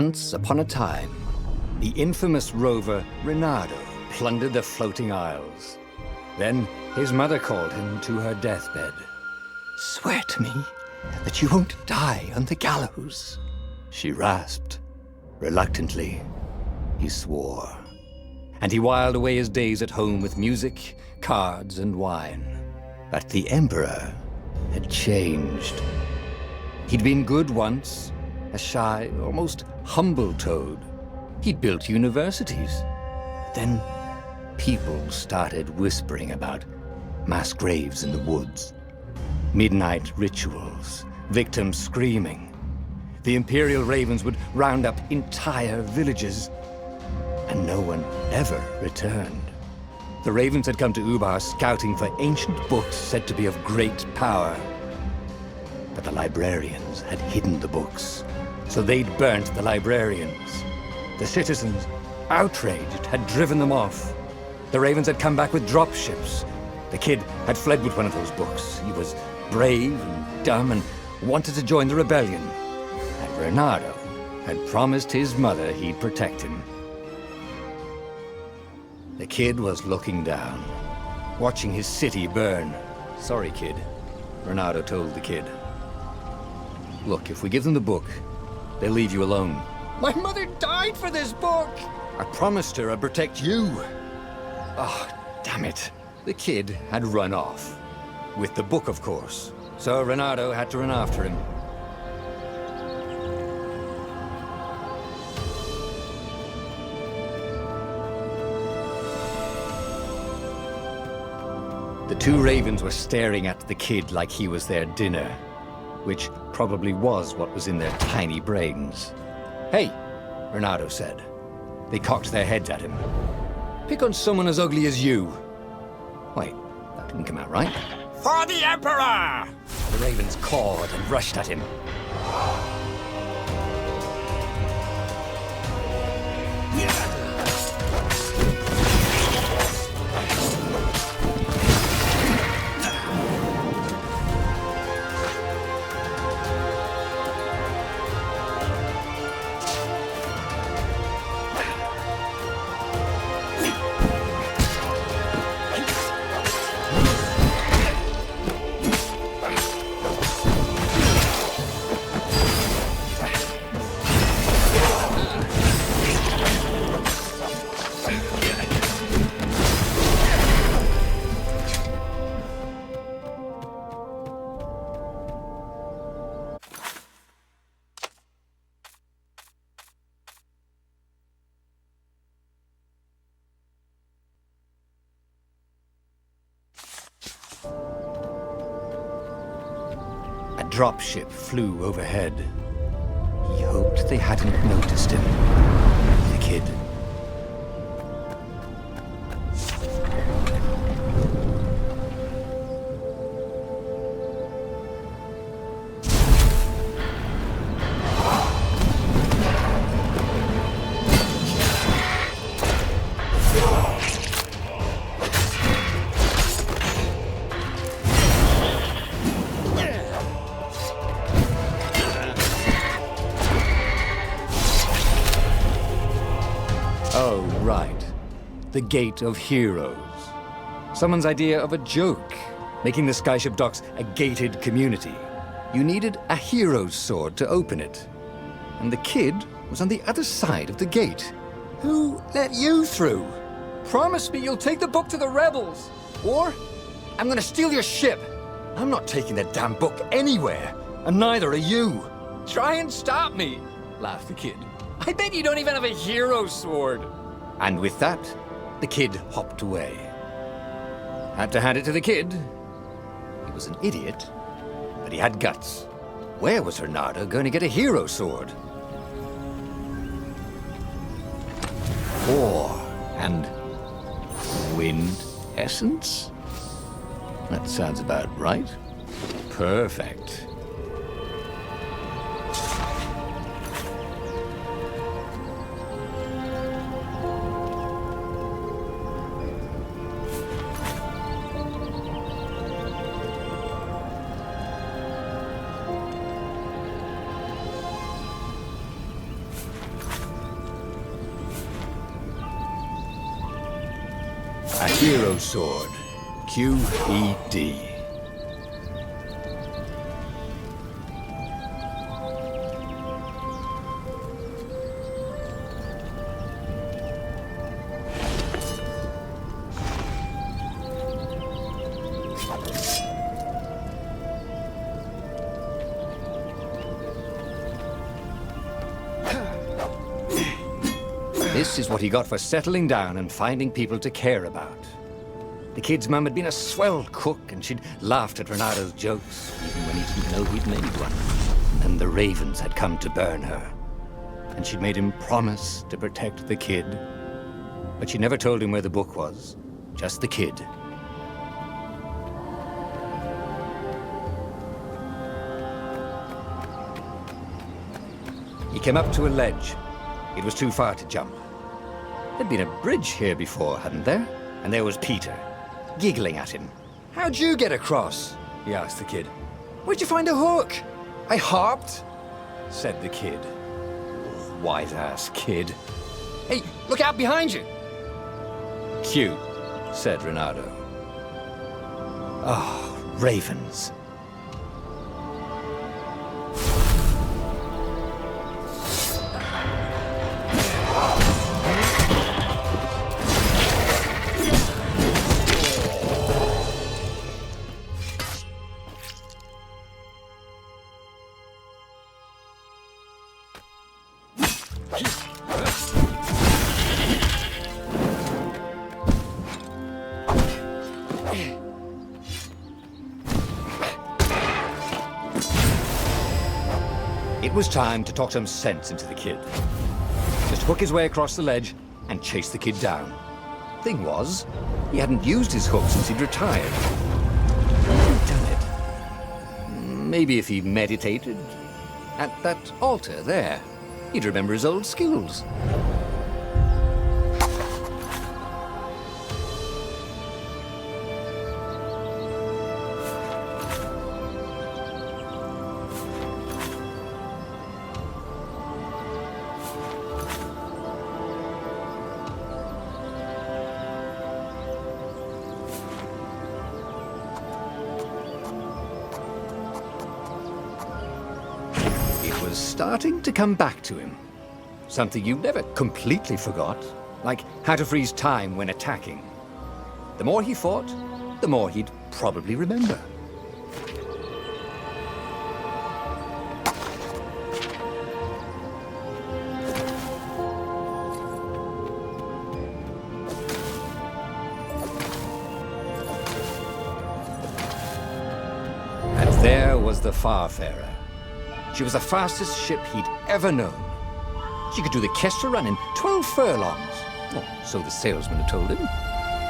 Once upon a time, the infamous rover Reynardo plundered the floating isles. Then his mother called him to her deathbed. "Swear to me that you won't die on the gallows," she rasped. Reluctantly, he swore. And he whiled away his days at home with music, cards, and wine. But the Emperor had changed. He'd been good once, a shy, almost humble toad. He'd built universities. Then people started whispering about mass graves in the woods, midnight rituals, victims screaming. The Imperial Ravens would round up entire villages, and no one ever returned. The Ravens had come to Ubar scouting for ancient books said to be of great power. But the librarians had hidden the books, so they'd burnt the librarians. The citizens, outraged, had driven them off. The Ravens had come back with dropships. The kid had fled with one of those books. He was brave and dumb and wanted to join the rebellion. And Reynardo had promised his mother he'd protect him. The kid was looking down, watching his city burn. "Sorry, kid," Reynardo told the kid. "Look, if we give them the book, they'll leave you alone." "My mother died for this book!" "I promised her I'd protect you." Oh, damn it. The kid had run off. With the book, of course. So Reynardo had to run after him. The two Ravens were staring at the kid like he was their dinner, which probably was what was in their tiny brains. "Hey," Reynardo said. They cocked their heads at him. "Pick on someone as ugly as you." Wait, that didn't come out right. "For the Emperor!" The Ravens cawed and rushed at him. A dropship flew overhead. He hoped they hadn't noticed him. The kid. Oh, right. The Gate of Heroes. Someone's idea of a joke, making the skyship docks a gated community. You needed a hero's sword to open it. And the kid was on the other side of the gate. Who let you through? Promise me you'll take the book to the rebels, or I'm gonna steal your ship. I'm not taking that damn book anywhere, and neither are you. Try and stop me, laughed the kid. I bet you don't even have a hero sword. And with that, the kid hopped away. Had to hand it to the kid. He was an idiot, but he had guts. Where was Reynardo going to get a hero sword? Ore and wind essence? That sounds about right. Perfect. A hero sword. QED. This is what he got for settling down and finding people to care about. The kid's mum had been a swell cook, and she'd laughed at Renado's jokes, even when he didn't know he'd made one. And then the ravens had come to burn her. And she'd made him promise to protect the kid. But she never told him where the book was, just the kid. He came up to a ledge. It was too far to jump. There'd been a bridge here before, hadn't there? And there was Peter, giggling at him. "How'd you get across?" he asked the kid. "Where'd you find a hook?" "I hopped," said the kid. Wise-ass kid. "Hey, look out behind you!" "Cute," said Renato. Oh, ravens. It was time to talk some sense into the kid. Just hook his way across the ledge and chase the kid down. Thing was, he hadn't used his hook since he'd retired. He'd done it. Maybe if he meditated at that altar there, he'd remember his old skills. Starting to come back to him. Something you never completely forgot, like how to freeze time when attacking. The more he fought, the more he'd probably remember. And there was the Farfarer. She was the fastest ship he'd ever known. She could do the Kestra run in 12 furlongs. Oh, so the salesman had told him.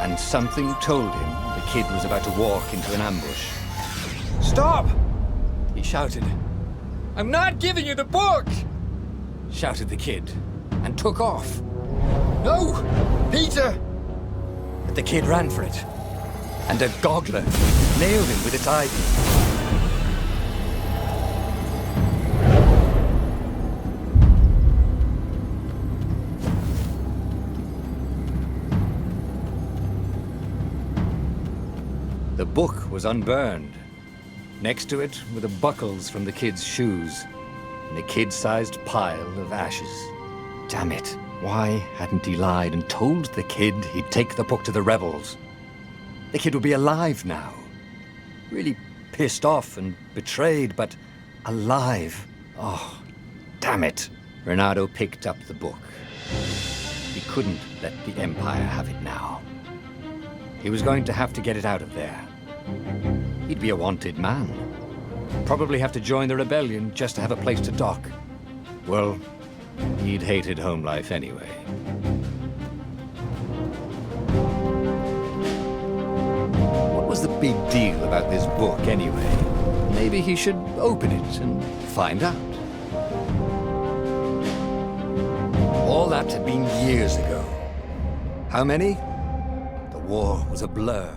And something told him the kid was about to walk into an ambush. "Stop!" he shouted. "I'm not giving you the book!" shouted the kid, and took off. "No! Peter!" But the kid ran for it, and a goggler nailed him with its ivy. The book was unburned. Next to it were the buckles from the kid's shoes, and a kid-sized pile of ashes. Damn it, why hadn't he lied and told the kid he'd take the book to the rebels? The kid would be alive now. Really pissed off and betrayed, but alive. Oh, damn it. Renato picked up the book. He couldn't let the Empire have it now. He was going to have to get it out of there. He'd be a wanted man. Probably have to join the rebellion just to have a place to dock. Well, he'd hated home life anyway. What was the big deal about this book anyway? Maybe he should open it and find out. All that had been years ago. How many? The war was a blur.